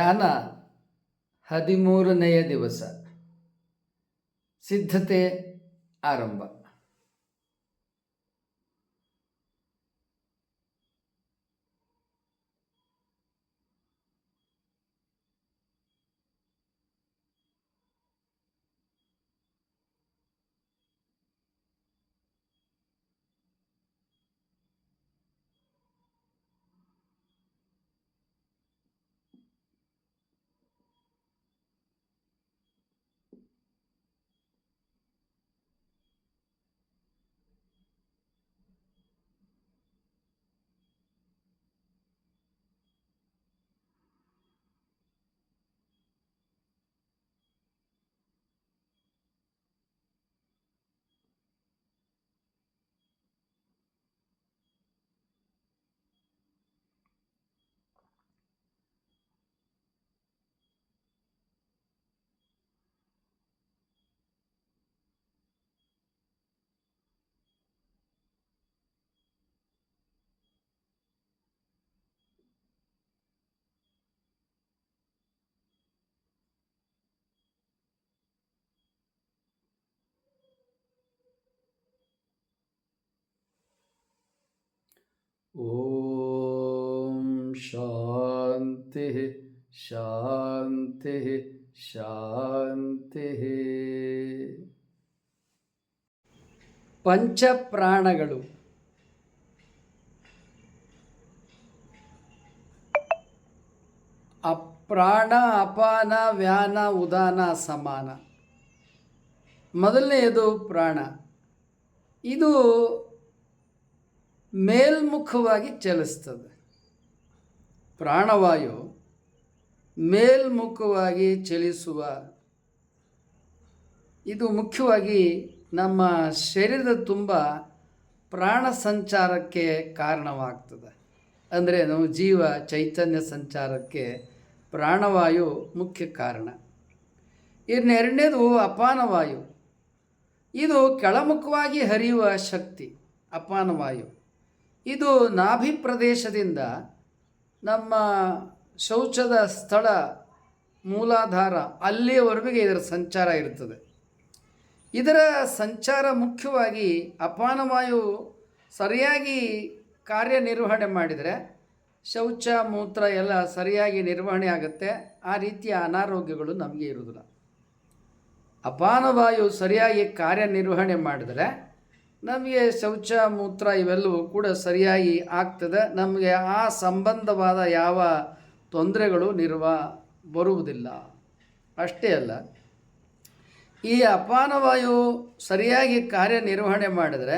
ಧ್ಯಾನ 13ನೆಯ ದಿವಸ. ಸಿದ್ಧತೆ ಆರಂಭ. ಓಂ ಶಾಂತಿ ಶಾಂತಿ ಶಾಂತಿ. ಪಂಚಪ್ರಾಣಗಳು ಅಪ್ರಾಣ, ಅಪಾನ, ವ್ಯಾನ, ಉದಾನ, ಸಮಾನ. ಮೊದಲನೆಯದು ಪ್ರಾಣ. ಇದು ಮೇಲ್ಮುಖವಾಗಿ ಚಲಿಸ್ತದೆ. ಪ್ರಾಣವಾಯು ಮೇಲ್ಮುಖವಾಗಿ ಚಲಿಸುವ ಇದು ಮುಖ್ಯವಾಗಿ ನಮ್ಮ ಶರೀರದ ತುಂಬ ಪ್ರಾಣ ಸಂಚಾರಕ್ಕೆ ಕಾರಣವಾಗ್ತದೆ. ಅಂದರೆ ನಾವು ಜೀವ ಚೈತನ್ಯ ಸಂಚಾರಕ್ಕೆ ಪ್ರಾಣವಾಯು ಮುಖ್ಯ ಕಾರಣ. ಎರಡನೇದು ಅಪಾನವಾಯು. ಇದು ಕೆಳಮುಖವಾಗಿ ಹರಿಯುವ ಶಕ್ತಿ. ಅಪಾನವಾಯು ಇದು ನಾಭಿ ಪ್ರದೇಶದಿಂದ ನಮ್ಮ ಶೌಚದ ಸ್ಥಳ ಮೂಲಾಧಾರ ಅಲ್ಲಿಯವರೆಗೆ ಇದರ ಸಂಚಾರ ಇರ್ತದೆ. ಇದರ ಸಂಚಾರ ಮುಖ್ಯವಾಗಿ ಅಪಾನವಾಯು ಸರಿಯಾಗಿ ಕಾರ್ಯನಿರ್ವಹಣೆ ಮಾಡಿದರೆ ಶೌಚ ಮೂತ್ರ ಎಲ್ಲ ಸರಿಯಾಗಿ ನಿರ್ವಹಣೆ ಆಗುತ್ತೆ. ಆ ರೀತಿಯ ಅನಾರೋಗ್ಯಗಳು ನಮಗೆ ಇರುವುದಿಲ್ಲ. ಅಪಾನವಾಯು ಸರಿಯಾಗಿ ಕಾರ್ಯನಿರ್ವಹಣೆ ಮಾಡಿದರೆ ನಮಗೆ ಶೌಚ ಮೂತ್ರ ಇವೆಲ್ಲವೂ ಕೂಡ ಸರಿಯಾಗಿ ಆಗ್ತದೆ. ನಮಗೆ ಆ ಸಂಬಂಧವಾದ ಯಾವ ತೊಂದರೆಗಳು ಬರುವುದಿಲ್ಲ. ಅಷ್ಟೇ ಅಲ್ಲ, ಈ ಅಪಾನವಾಯು ಸರಿಯಾಗಿ ಕಾರ್ಯನಿರ್ವಹಣೆ ಮಾಡಿದರೆ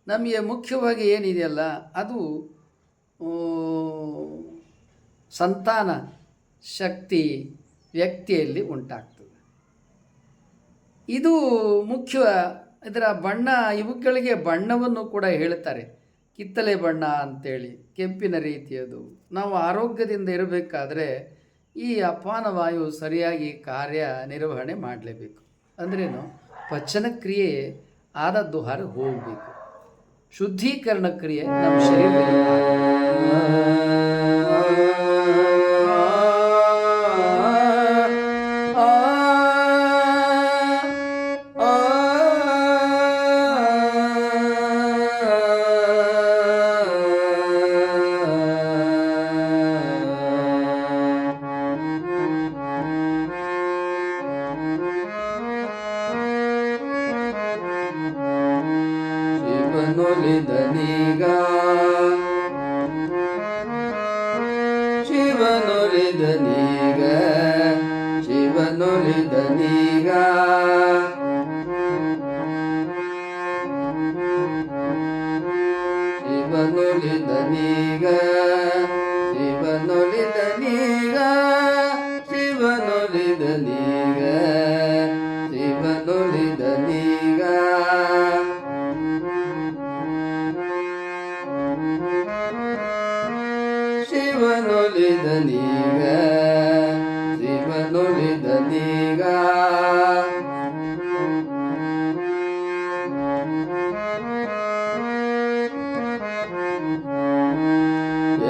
ನಮಗೆ ಮುಖ್ಯವಾಗಿ ಏನಿದೆಯಲ್ಲ ಅದು ಸಂತಾನ ಶಕ್ತಿ ವ್ಯಕ್ತಿಯಲ್ಲಿ ಉಂಟಾಗ್ತದೆ. ಇದು ಮುಖ್ಯ. ಇದರ ಬಣ್ಣ, ಇವುಗಳಿಗೆ ಬಣ್ಣವನ್ನು ಕೂಡ ಹೇಳ್ತಾರೆ. ಕಿತ್ತಳೆ ಬಣ್ಣ ಅಂತೇಳಿ, ಕೆಂಪಿನ ರೀತಿಯದು. ನಾವು ಆರೋಗ್ಯದಿಂದ ಇರಬೇಕಾದ್ರೆ ಈ ಅಪಾನವಾಯು ಸರಿಯಾಗಿ ಕಾರ್ಯನಿರ್ವಹಣೆ ಮಾಡಲೇಬೇಕು. ಅಂದ್ರೇನು, ಪಚನ ಕ್ರಿಯೆ ಆದದ್ದು ಹೊರ ಹೋಗಬೇಕು. ಶುದ್ಧೀಕರಣ ಕ್ರಿಯೆ ನಮ್ಮ ಶರೀರದಲ್ಲಿ ಶಿವನೊಲಿದನೀಗ ಶಿವನೊಲಿದನೀಗ ಶಿವನೊಲಿದನೀಗ ಶಿವನೊಲಿದನೀಗ ಶಿವನೊಲಿದನೀಗ ಶಿವನೊಲಿದನೀಗ ಶಿವನೊಲಿದನೀಗ ಶಿವನೊಲಿದನೀಗ ಶಿವನೊಲಿದನೀಗ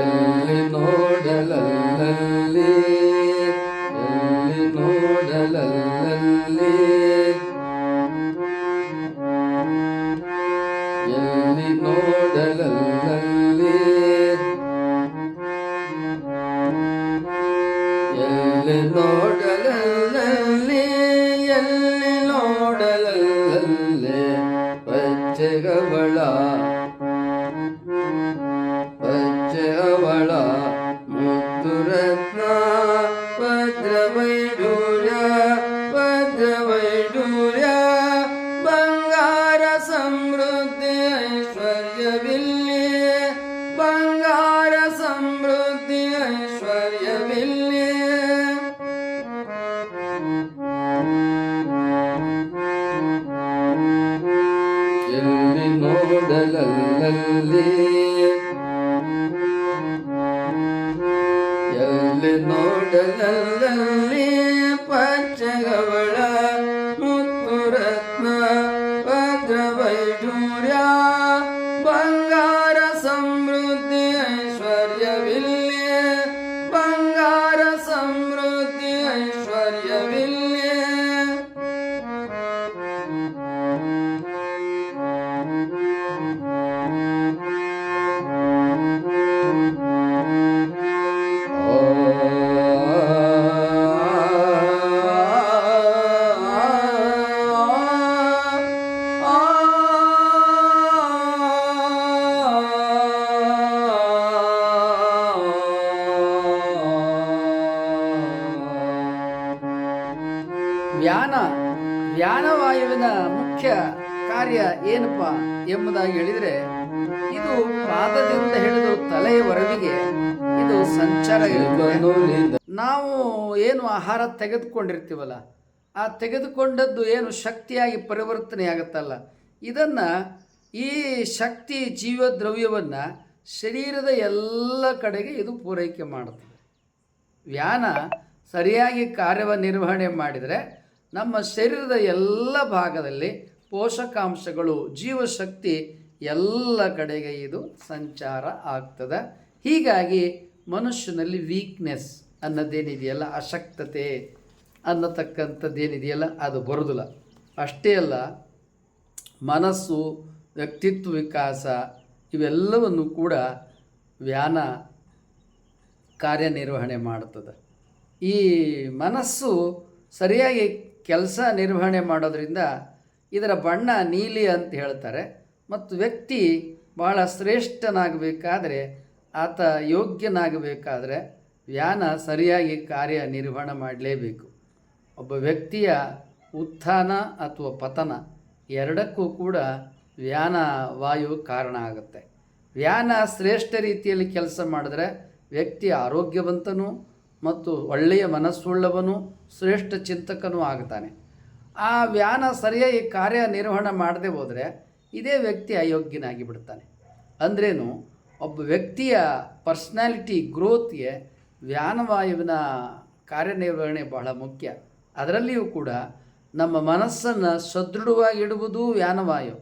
ಎಲ್ಲಿ ನೋಡಲಲ್ಲಿ ಎಲ್ಲಿ ನೋಡಲಲ್ಲಿ ಎಲ್ಲಿ ನೋಡಲಲ್ಲಿ ಎಲ್ಲಿ ನೋಡಲಲ್ಲಿ ಪಚ್ಚೆಗವಳ ಪಚ್ಚೆಯವಳ ಮುದ್ದು ರತ್ನ ಭದ್ರವೈಡೂರ್ಯ ಭದ್ರವೈಡೂರ್ಯ ಬಂಗಾರ ಸಮೃದ್ಧಿ ಐಶ್ವರ್ಯವಿಲ್ಲಿ ಬಂಗಾರ ಸಮೃದ್ಧಿ ಐಶ್ವರ್ಯವಿಲ್ಲಿ ಎಲ್ಲಿ ನೋಡಲಲ್ಲಿ ಎಲ್ಲಿ ನೋಡಲಲ್ಲಿ ಪಚ್ಚೆಗವಳ ಮುತ್ತು ರತ್ನ ಭದ್ರವೈಡೂರ್ಯ ಬಂಗಾರ ಸಮೃದ್ಧಿ ಐಶ್ವರ್ಯವಿಲ್ಲಿ ಬಂಗಾರ ಸಮೃದ್ಧಿ ಐಶ್ವರ್ಯವಿಲ್ಲಿ ವ್ಯಾನವಾಯುವಿನ ಮುಖ್ಯ ಕಾರ್ಯ ಏನಪ್ಪ ಎಂಬುದಾಗಿ ಹೇಳಿದರೆ ಇದು ಪಾದದಿಂದ ಹಿಡಿದು ತಲೆಯವರೆಗೆ ಇದು ಸಂಚಾರ ಇರುತ್ತದೆ. ನಾವು ಏನು ಆಹಾರ ತೆಗೆದುಕೊಂಡಿರ್ತೀವಲ್ಲ ಆ ತೆಗೆದುಕೊಂಡದ್ದು ಏನು ಶಕ್ತಿಯಾಗಿ ಪರಿವರ್ತನೆ ಆಗುತ್ತಲ್ಲ ಇದನ್ನು ಈ ಶಕ್ತಿ ಜೀವದ್ರವ್ಯವನ್ನು ಶರೀರದ ಎಲ್ಲ ಕಡೆಗೆ ಇದು ಪೂರೈಕೆ ಮಾಡುತ್ತದೆ. ವ್ಯಾನ ಸರಿಯಾಗಿ ಕಾರ್ಯನಿರ್ವಹಣೆ ಮಾಡಿದರೆ ನಮ್ಮ ಶರೀರದ ಎಲ್ಲ ಭಾಗದಲ್ಲಿ ಪೋಷಕಾಂಶಗಳು ಜೀವಶಕ್ತಿ ಎಲ್ಲ ಕಡೆಗೆ ಇದು ಸಂಚಾರ ಆಗ್ತದೆ. ಹೀಗಾಗಿ ಮನುಷ್ಯನಲ್ಲಿ ವೀಕ್ನೆಸ್ ಅನ್ನೋದೇನಿದೆಯಲ್ಲ ಅಶಕ್ತತೆ ಅನ್ನತಕ್ಕಂಥದ್ದೇನಿದೆಯಲ್ಲ ಅದು ಬರೋದಿಲ್ಲ. ಅಷ್ಟೇ ಅಲ್ಲ ಮನಸ್ಸು ವ್ಯಕ್ತಿತ್ವ ವಿಕಾಸ ಇವೆಲ್ಲವನ್ನು ಕೂಡ ವ್ಯಾನ ಕಾರ್ಯನಿರ್ವಹಣೆ ಮಾಡುತ್ತದೆ. ಈ ಮನಸ್ಸು ಸರಿಯಾಗಿ ಕೆಲಸ ನಿರ್ವಹಣೆ ಮಾಡೋದ್ರಿಂದ ಇದರ ಬಣ್ಣ ನೀಲಿ ಅಂತ ಹೇಳ್ತಾರೆ. ಮತ್ತು ವ್ಯಕ್ತಿ ಭಾಳ ಶ್ರೇಷ್ಠನಾಗಬೇಕಾದ್ರೆ ಆತ ಯೋಗ್ಯನಾಗಬೇಕಾದ್ರೆ ವ್ಯಾನ ಸರಿಯಾಗಿ ಕಾರ್ಯನಿರ್ವಹಣೆ ಮಾಡಲೇಬೇಕು. ಒಬ್ಬ ವ್ಯಕ್ತಿಯ ಉತ್ಥಾನ ಅಥವಾ ಪತನ ಎರಡಕ್ಕೂ ಕೂಡ ವ್ಯಾನ ವಾಯು ಕಾರಣ ಆಗುತ್ತೆ. ವ್ಯಾನ ಶ್ರೇಷ್ಠ ರೀತಿಯಲ್ಲಿ ಕೆಲಸ ಮಾಡಿದ್ರೆ ವ್ಯಕ್ತಿ ಆರೋಗ್ಯವಂತನೂ ಮತ್ತು ಒಳ್ಳೆಯ ಮನಸ್ಸುಳ್ಳವನು ಶ್ರೇಷ್ಠ ಚಿಂತಕನೂ ಆಗ್ತಾನೆ. ಆ ವ್ಯಾನ ಸರಿಯಾಗಿ ಕಾರ್ಯನಿರ್ವಹಣೆ ಮಾಡದೆ ಹೋದರೆ ಇದೇ ವ್ಯಕ್ತಿ ಅಯೋಗ್ಯನಾಗಿ ಬಿಡ್ತಾನೆ. ಅಂದ್ರೇನು, ಒಬ್ಬ ವ್ಯಕ್ತಿಯ ಪರ್ಸ್ನಾಲಿಟಿ ಗ್ರೋತ್ಗೆ ವ್ಯಾನವಾಯುವಿನ ಕಾರ್ಯನಿರ್ವಹಣೆ ಬಹಳ ಮುಖ್ಯ. ಅದರಲ್ಲಿಯೂ ಕೂಡ ನಮ್ಮ ಮನಸ್ಸನ್ನು ಸದೃಢವಾಗಿಡುವುದು ವ್ಯಾನವಾಯು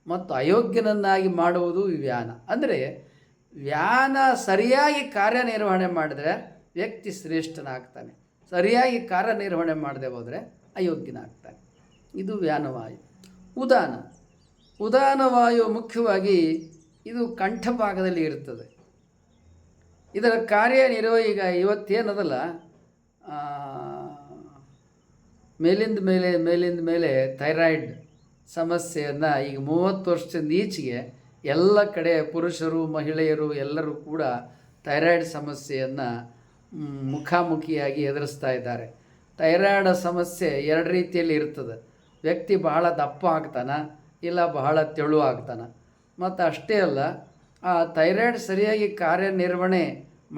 ಮತ್ತು ಅಯೋಗ್ಯನನ್ನಾಗಿ ಮಾಡುವುದು ಈ ವ್ಯಾನ. ಅಂದರೆ ವ್ಯಾನ ಸರಿಯಾಗಿ ಕಾರ್ಯನಿರ್ವಹಣೆ ಮಾಡಿದರೆ ವ್ಯಕ್ತಿ ಶ್ರೇಷ್ಠನಾಗ್ತಾನೆ, ಸರಿಯಾಗಿ ಕಾರ್ಯನಿರ್ವಹಣೆ ಮಾಡದೆ ಹೋದರೆ ಅಯೋಗ್ಯನಾಗ್ತಾನೆ. ಇದು ವ್ಯಾನವಾಯು. ಉದಾನವಾಯು ಮುಖ್ಯವಾಗಿ ಇದು ಕಂಠಭಾಗದಲ್ಲಿ ಇರ್ತದೆ. ಇದರ ಈಗ ಇವತ್ತೇನದಲ್ಲ ಮೇಲಿಂದ ಮೇಲೆ ಥೈರಾಯ್ಡ್ ಸಮಸ್ಯೆಯನ್ನು ಈಗ 30 ವರ್ಷದಿಂದ ಈಚೆಗೆ ಎಲ್ಲ ಕಡೆ ಪುರುಷರು ಮಹಿಳೆಯರು ಎಲ್ಲರೂ ಕೂಡ ಥೈರಾಯ್ಡ್ ಸಮಸ್ಯೆಯನ್ನು ಮುಖಾಮುಖಿಯಾಗಿ ಎದುರಿಸ್ತಾ ಇದ್ದಾರೆ. ಥೈರಾಯ್ಡ್ ಸಮಸ್ಯೆ ಎರಡು ರೀತಿಯಲ್ಲಿ ಇರ್ತದೆ. ವ್ಯಕ್ತಿ ಬಹಳ ದಪ್ಪ ಆಗ್ತಾನೆ, ಇಲ್ಲ ಬಹಳ ತೆಳು ಆಗ್ತಾನೆ. ಮತ್ತು ಅಷ್ಟೇ ಅಲ್ಲ, ಆ ಥೈರಾಯ್ಡ್ ಸರಿಯಾಗಿ ಕಾರ್ಯನಿರ್ವಹಣೆ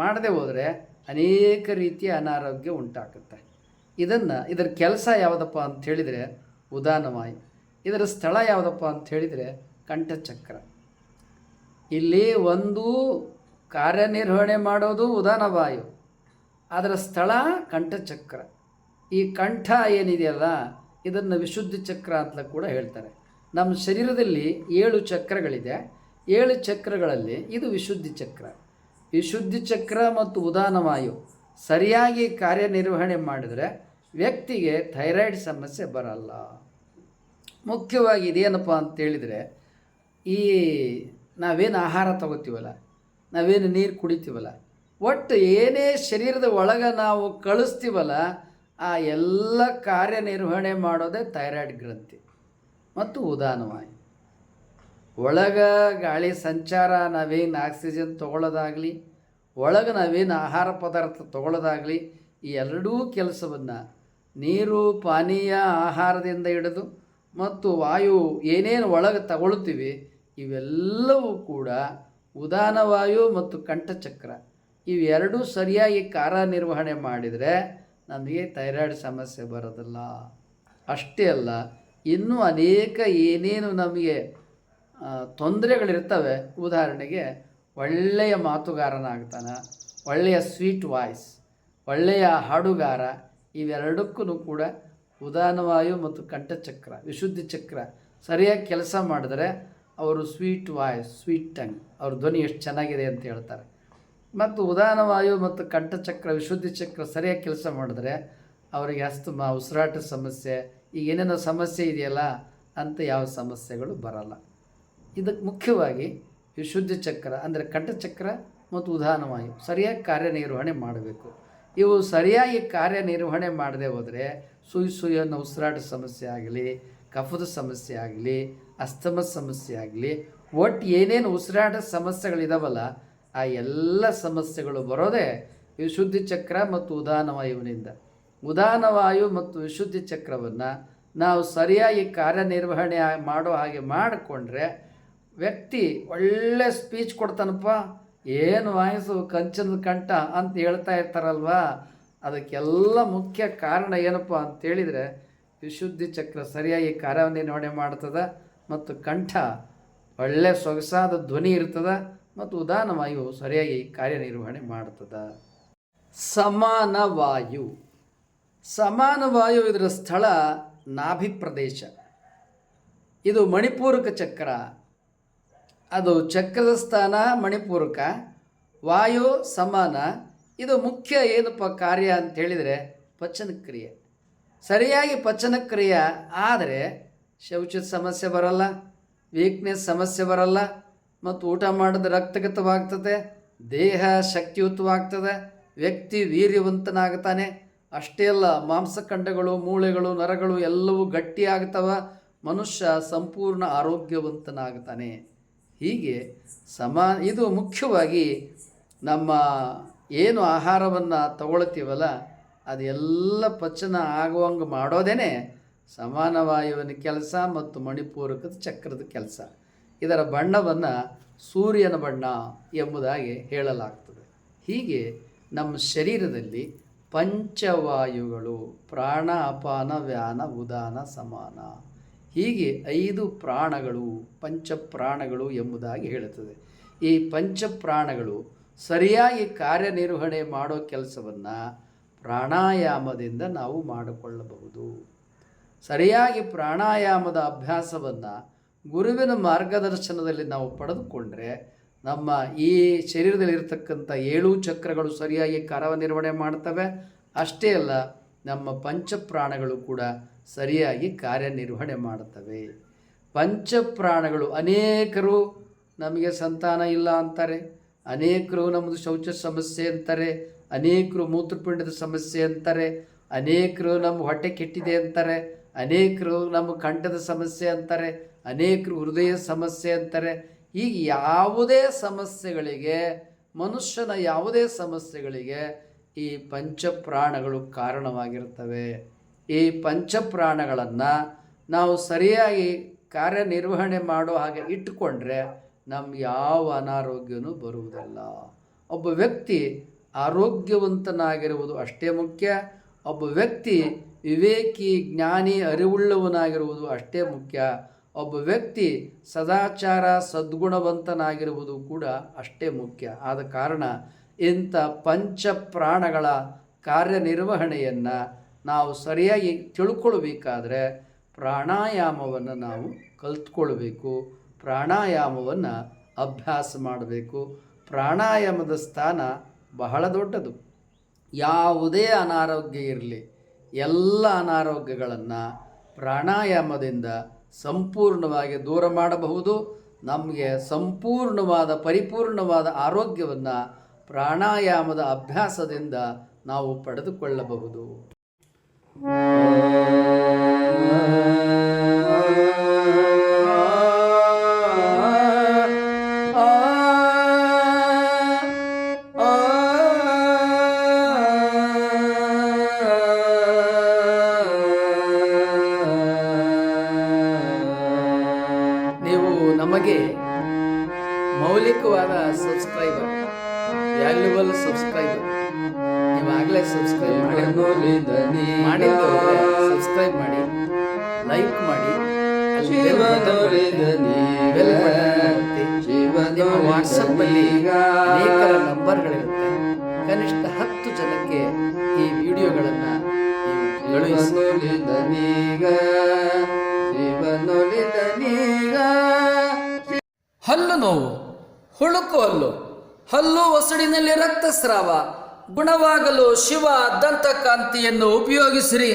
ಮಾಡದೆ ಹೋದರೆ ಅನೇಕ ರೀತಿಯ ಅನಾರೋಗ್ಯ ಉಂಟಾಗುತ್ತೆ. ಇದರ ಕೆಲಸ ಯಾವುದಪ್ಪ ಅಂತ ಹೇಳಿದರೆ ಉದಾನವಾಯು. ಇದರ ಸ್ಥಳ ಯಾವುದಪ್ಪ ಅಂತ ಹೇಳಿದರೆ ಕಂಠಚಕ್ರ. ಇಲ್ಲಿ ಒಂದು ಕಾರ್ಯನಿರ್ವಹಣೆ ಮಾಡೋದು ಉದಾನವಾಯು, ಅದರ ಸ್ಥಳ ಕಂಠಚಕ್ರ. ಈ ಕಂಠ ಏನಿದೆಯಲ್ಲ ಇದನ್ನು ವಿಶುದ್ಧಿ ಚಕ್ರ ಅಂತ ಕೂಡ ಹೇಳ್ತಾರೆ. ನಮ್ಮ ಶರೀರದಲ್ಲಿ 7 ಚಕ್ರಗಳಿದೆ. 7 ಚಕ್ರಗಳಲ್ಲಿ ಇದು ವಿಶುದ್ಧಿ ಚಕ್ರ. ವಿಶುದ್ಧಿ ಚಕ್ರ ಮತ್ತು ಉದಾನವಾಯು ಸರಿಯಾಗಿ ಕಾರ್ಯನಿರ್ವಹಣೆ ಮಾಡಿದರೆ ವ್ಯಕ್ತಿಗೆ ಥೈರಾಯ್ಡ್ ಸಮಸ್ಯೆ ಬರಲ್ಲ. ಮುಖ್ಯವಾಗಿ ಇದೇನಪ್ಪ ಅಂತೇಳಿದರೆ ಈ ನಾವೇನು ಆಹಾರ ತಗೋತೀವಲ್ಲ, ನಾವೇನು ನೀರು ಕುಡಿತೀವಲ್ಲ, ಒಟ್ಟು ಏನೇ ಶರೀರದ ಒಳಗೆ ನಾವು ಕಳಿಸ್ತೀವಲ್ಲ, ಆ ಎಲ್ಲ ಕಾರ್ಯನಿರ್ವಹಣೆ ಮಾಡೋದೇ ಥೈರಾಯ್ಡ್ ಗ್ರಂಥಿ ಮತ್ತು ಉದಾನವಾಯು. ಒಳಗೆ ಗಾಳಿ ಸಂಚಾರ, ನಾವೇನು ಆಕ್ಸಿಜನ್ ತೊಗೊಳ್ಳೋದಾಗಲಿ, ಒಳಗೆ ನಾವೇನು ಆಹಾರ ಪದಾರ್ಥ ತೊಗೊಳ್ಳೋದಾಗಲಿ, ಈ ಎರಡೂ ಕೆಲಸವನ್ನು ನೀರು, ಪಾನೀಯ, ಆಹಾರದಿಂದ ಹಿಡಿದು ಮತ್ತು ವಾಯು ಏನೇನು ಒಳಗೆ ತಗೊಳ್ತೀವಿ ಇವೆಲ್ಲವೂ ಕೂಡ ಉದಾನವಾಯು ಮತ್ತು ಕಂಠಚಕ್ರ ಇವೆರಡೂ ಸರಿಯಾಗಿ ಕಾರ್ಯನಿರ್ವಹಣೆ ಮಾಡಿದರೆ ನಮಗೆ ಥೈರಾಯ್ಡ್ ಸಮಸ್ಯೆ ಬರೋದಿಲ್ಲ. ಅಷ್ಟೇ ಅಲ್ಲ, ಇನ್ನೂ ಅನೇಕ ಏನೇನು ನಮಗೆ ತೊಂದರೆಗಳಿರ್ತವೆ. ಉದಾಹರಣೆಗೆ ಒಳ್ಳೆಯ ಮಾತುಗಾರನಾಗ್ತಾನೆ, ಒಳ್ಳೆಯ ಸ್ವೀಟ್ ವಾಯ್ಸ್, ಒಳ್ಳೆಯ ಹಾಡುಗಾರ, ಇವೆರಡಕ್ಕೂ ಕೂಡ ಉದಾನವಾಯು ಮತ್ತು ಕಂಠಚಕ್ರ, ವಿಶುದ್ಧಿ ಚಕ್ರ ಸರಿಯಾಗಿ ಕೆಲಸ ಮಾಡಿದ್ರೆ ಅವರು ಸ್ವೀಟ್ ವಾಯ್ಸ್, ಸ್ವೀಟ್ ಟಂಗ್, ಅವ್ರ ಧ್ವನಿ ಎಷ್ಟು ಚೆನ್ನಾಗಿದೆ ಅಂತ ಹೇಳ್ತಾರೆ. ಮತ್ತು ಉದಾನವಾಯು ಮತ್ತು ಕಂಠಚಕ್ರ, ವಿಶುದ್ಧಿ ಚಕ್ರ ಸರಿಯಾಗಿ ಕೆಲಸ ಮಾಡಿದ್ರೆ ಅವರಿಗೆ ಅಸ್ತಮಾ, ಉಸಿರಾಟದ ಸಮಸ್ಯೆ, ಈಗ ಏನೇನೋ ಸಮಸ್ಯೆ ಇದೆಯಲ್ಲ ಅಂತ ಯಾವ ಸಮಸ್ಯೆಗಳು ಬರಲ್ಲ. ಇದಕ್ಕೆ ಮುಖ್ಯವಾಗಿ ವಿಶುದ್ಧಿ ಚಕ್ರ ಅಂದರೆ ಕಂಠಚಕ್ರ ಮತ್ತು ಉದಾನವಾಯು ಸರಿಯಾಗಿ ಕಾರ್ಯನಿರ್ವಹಣೆ ಮಾಡಬೇಕು. ಇವು ಸರಿಯಾಗಿ ಕಾರ್ಯನಿರ್ವಹಣೆ ಮಾಡದೆ ಹೋದರೆ ಸುಯ್ಯನ್ನೋ ಉಸಿರಾಟದ ಸಮಸ್ಯೆ ಆಗಲಿ, ಕಫದ ಸಮಸ್ಯೆ ಆಗಲಿ, ಅಸ್ತಮದ ಸಮಸ್ಯೆ ಆಗಲಿ, ಒಟ್ಟು ಏನೇನು ಉಸಿರಾಟದ ಸಮಸ್ಯೆಗಳಿದಾವಲ್ಲ ಆ ಎಲ್ಲ ಸಮಸ್ಯೆಗಳು ಬರೋದೇ ವಿಶುದ್ಧಿ ಚಕ್ರ ಮತ್ತು ಉದಾನವಾಯುವಿನಿಂದ. ಉದಾನವಾಯು ಮತ್ತು ವಿಶುದ್ಧಿ ಚಕ್ರವನ್ನು ನಾವು ಸರಿಯಾಗಿ ಕಾರ್ಯನಿರ್ವಹಣೆ ಮಾಡೋ ಹಾಗೆ ಮಾಡಿಕೊಂಡ್ರೆ ವ್ಯಕ್ತಿ ಒಳ್ಳೆ ಸ್ಪೀಚ್ ಕೊಡ್ತಾನಪ್ಪ, ಏನು ವಾಯಸ್ಸು, ಕಂಚನದ ಕಂಠ ಅಂತ ಹೇಳ್ತಾ ಇರ್ತಾರಲ್ವ, ಅದಕ್ಕೆಲ್ಲ ಮುಖ್ಯ ಕಾರಣ ಏನಪ್ಪ ಅಂತೇಳಿದರೆ ವಿಶುದ್ಧಿ ಚಕ್ರ ಸರಿಯಾಗಿ ಕಾರ್ಯನಿರ್ವಹಣೆ ಮಾಡ್ತದೆ ಮತ್ತು ಕಂಠ ಒಳ್ಳೆ ಸೊಗಸಾದ ಧ್ವನಿ ಇರ್ತದೆ ಮತ್ತು ಉದಾನವಾಯು ಸರಿಯಾಗಿ ಕಾರ್ಯನಿರ್ವಹಣೆ ಮಾಡ್ತದೆ. ಸಮಾನವಾಯು. ಸಮಾನವಾಯು ಇದರ ಸ್ಥಳ ನಾಭಿ ಪ್ರದೇಶ. ಇದು ಮಣಿಪೂರಕ ಚಕ್ರ. ಅದು ಚಕ್ರದ ಸ್ಥಾನ ಮಣಿಪೂರಕ, ವಾಯು ಸಮಾನ. ಇದು ಮುಖ್ಯ ಏನಪ್ಪ ಕಾರ್ಯ ಅಂತೇಳಿದರೆ ಪಚನಕ್ರಿಯೆ. ಸರಿಯಾಗಿ ಪಚನಕ್ರಿಯೆ ಆದರೆ ಶೌಚದ ಸಮಸ್ಯೆ ಬರಲ್ಲ, ವೀಕ್ನೆಸ್ ಸಮಸ್ಯೆ ಬರಲ್ಲ, ಮತ್ತು ಊಟ ಮಾಡಿದ ರಕ್ತಗತವಾಗ್ತದೆ, ದೇಹ ಶಕ್ತಿಯುತವಾಗ್ತದೆ, ವ್ಯಕ್ತಿ ವೀರ್ಯವಂತನಾಗ್ತಾನೆ. ಅಷ್ಟೇ ಅಲ್ಲ, ಮಾಂಸಖಂಡಗಳು, ಮೂಳೆಗಳು, ನರಗಳು ಎಲ್ಲವೂ ಗಟ್ಟಿಯಾಗ್ತವೆ, ಮನುಷ್ಯ ಸಂಪೂರ್ಣ ಆರೋಗ್ಯವಂತನಾಗ್ತಾನೆ. ಹೀಗೆ ಇದು ಮುಖ್ಯವಾಗಿ ನಮ್ಮ ಏನು ಆಹಾರವನ್ನು ತಗೊಳ್ತೀವಲ್ಲ ಅದೆಲ್ಲ ಪಚನ ಆಗುವಂಗೆ ಮಾಡೋದೇ ಸಮಾನವಾಯುವಿನ ಕೆಲಸ ಮತ್ತು ಮಣಿಪೂರಕದ ಚಕ್ರದ ಕೆಲಸ. ಇದರ ಬಣ್ಣವನ್ನು ಸೂರ್ಯನ ಬಣ್ಣ ಎಂಬುದಾಗಿ ಹೇಳಲಾಗ್ತದೆ. ಹೀಗೆ ನಮ್ಮ ಶರೀರದಲ್ಲಿ ಪಂಚವಾಯುಗಳು ಪ್ರಾಣ, ಅಪಾನ, ವ್ಯಾನ, ಉದಾನ, ಸಮಾನ, ಹೀಗೆ 5 ಪ್ರಾಣಗಳು, ಪಂಚಪ್ರಾಣಗಳು ಎಂಬುದಾಗಿ ಹೇಳುತ್ತದೆ. ಈ ಪಂಚಪ್ರಾಣಗಳು ಸರಿಯಾಗಿ ಕಾರ್ಯನಿರ್ವಹಣೆ ಮಾಡೋ ಕೆಲಸವನ್ನು ಪ್ರಾಣಾಯಾಮದಿಂದ ನಾವು ಮಾಡಿಕೊಳ್ಳಬಹುದು. ಸರಿಯಾಗಿ ಪ್ರಾಣಾಯಾಮದ ಅಭ್ಯಾಸವನ್ನು ಗುರುವಿನ ಮಾರ್ಗದರ್ಶನದಲ್ಲಿ ನಾವು ಪಡೆದುಕೊಂಡ್ರೆ ನಮ್ಮ ಈ ಶರೀರದಲ್ಲಿರ್ತಕ್ಕಂಥ 7 ಚಕ್ರಗಳು ಸರಿಯಾಗಿ ಕಾರ್ಯನಿರ್ವಹಣೆ ಮಾಡ್ತವೆ. ಅಷ್ಟೇ ಅಲ್ಲ, ನಮ್ಮ ಪಂಚಪ್ರಾಣಗಳು ಕೂಡ ಸರಿಯಾಗಿ ಕಾರ್ಯನಿರ್ವಹಣೆ ಮಾಡುತ್ತವೆ. ಪಂಚಪ್ರಾಣಗಳು, ಅನೇಕರು ನಮಗೆ ಸಂತಾನ ಇಲ್ಲ ಅಂತಾರೆ, ಅನೇಕರು ನಮ್ಮದು ಶೌಚ ಸಮಸ್ಯೆ ಅಂತಾರೆ, ಅನೇಕರು ಮೂತ್ರಪಿಂಡದ ಸಮಸ್ಯೆ ಅಂತಾರೆ, ಅನೇಕರು ನಮ್ಮ ಹೊಟ್ಟೆ ಕೆಟ್ಟಿದೆ ಅಂತಾರೆ, ಅನೇಕರು ನಮ್ಮ ಕಂಠದ ಸಮಸ್ಯೆ ಅಂತಾರೆ, ಅನೇಕರು ಹೃದಯ ಸಮಸ್ಯೆ ಅಂತಾರೆ. ಹೀಗೆ ಯಾವುದೇ ಸಮಸ್ಯೆಗಳಿಗೆ, ಮನುಷ್ಯನ ಯಾವುದೇ ಸಮಸ್ಯೆಗಳಿಗೆ ಈ ಪಂಚಪ್ರಾಣಗಳು ಕಾರಣವಾಗಿರ್ತವೆ. ಈ ಪಂಚಪ್ರಾಣಗಳನ್ನು ನಾವು ಸರಿಯಾಗಿ ಕಾರ್ಯನಿರ್ವಹಣೆ ಮಾಡೋ ಹಾಗೆ ಇಟ್ಟುಕೊಂಡ್ರೆ ನಮ್ಗೆ ಯಾವ ಅನಾರೋಗ್ಯವೂ ಬರುವುದಿಲ್ಲ. ಒಬ್ಬ ವ್ಯಕ್ತಿ ಆರೋಗ್ಯವಂತನಾಗಿರುವುದು ಅಷ್ಟೇ ಮುಖ್ಯ. ಒಬ್ಬ ವ್ಯಕ್ತಿ ವಿವೇಕಿ, ಜ್ಞಾನಿ, ಅರಿವುಳ್ಳವನಾಗಿರುವುದು ಅಷ್ಟೇ ಮುಖ್ಯ. ಒಬ್ಬ ವ್ಯಕ್ತಿ ಸದಾಚಾರ, ಸದ್ಗುಣವಂತನಾಗಿರುವುದು ಕೂಡ ಅಷ್ಟೇ ಮುಖ್ಯ. ಆದ ಕಾರಣ ಇಂಥ ಪಂಚಪ್ರಾಣಗಳ ಕಾರ್ಯನಿರ್ವಹಣೆಯನ್ನು ನಾವು ಸರಿಯಾಗಿ ತಿಳ್ಕೊಳ್ಬೇಕಾದ್ರೆ ಪ್ರಾಣಾಯಾಮವನ್ನು ನಾವು ಕಲ್ತ್ಕೊಳ್ಬೇಕು, ಪ್ರಾಣಾಯಾಮವನ್ನು ಅಭ್ಯಾಸ ಮಾಡಬೇಕು. ಪ್ರಾಣಾಯಾಮದ ಸ್ಥಾನ ಬಹಳ ದೊಡ್ಡದು. ಯಾವುದೇ ಅನಾರೋಗ್ಯ ಇರಲಿ, ಎಲ್ಲ ಅನಾರೋಗ್ಯಗಳನ್ನು ಪ್ರಾಣಾಯಾಮದಿಂದ ಸಂಪೂರ್ಣವಾಗಿ ದೂರ ಮಾಡಬಹುದು. ನಮಗೆ ಸಂಪೂರ್ಣವಾದ ಪರಿಪೂರ್ಣವಾದ ಆರೋಗ್ಯವನ್ನು ಪ್ರಾಣಾಯಾಮದ ಅಭ್ಯಾಸದಿಂದ ನಾವು ಪಡೆದುಕೊಳ್ಳಬಹುದು. ನಮಗೆ ಮೌಲಿಕವಾದ ಸಬ್ಸ್ಕ್ರೈಬರ್, ವ್ಯಾಲ್ಯೂಬಲ್ ಸಬ್ಸ್ಕ್ರೈಬರ್, ನೀವಾಗಲೇ ಸಬ್ಸ್ಕ್ರೈಬ್ ಮಾಡಿದ್ದು ಸಬ್ಸ್ಕ್ರೈಬ್ ಮಾಡಿ, ಲೈಕ್ ಮಾಡಿ, ಬೆಲ್ ಬಟನ್ ನಿಮ್ಮ ವಾಟ್ಸಪ್ಪಲ್ಲಿ ಅನೇಕ ನಂಬರ್ಗಳಿರುತ್ತೆ. ಕನಿಷ್ಠ 10 ಜನಕ್ಕೆ ಈ ವಿಡಿಯೋಗಳನ್ನು ಹಲ್ಲು ನೋವು, ಹುಳುಕು ಹಲ್ಲು ಒಸಡಿನಲ್ಲಿ ರಕ್ತಸ್ರಾವ ಗುಣವಾಗಲು ಶಿವ ದಂತಕಾಂತಿಯನ್ನು ಉಪಯೋಗಿಸಿರಿ.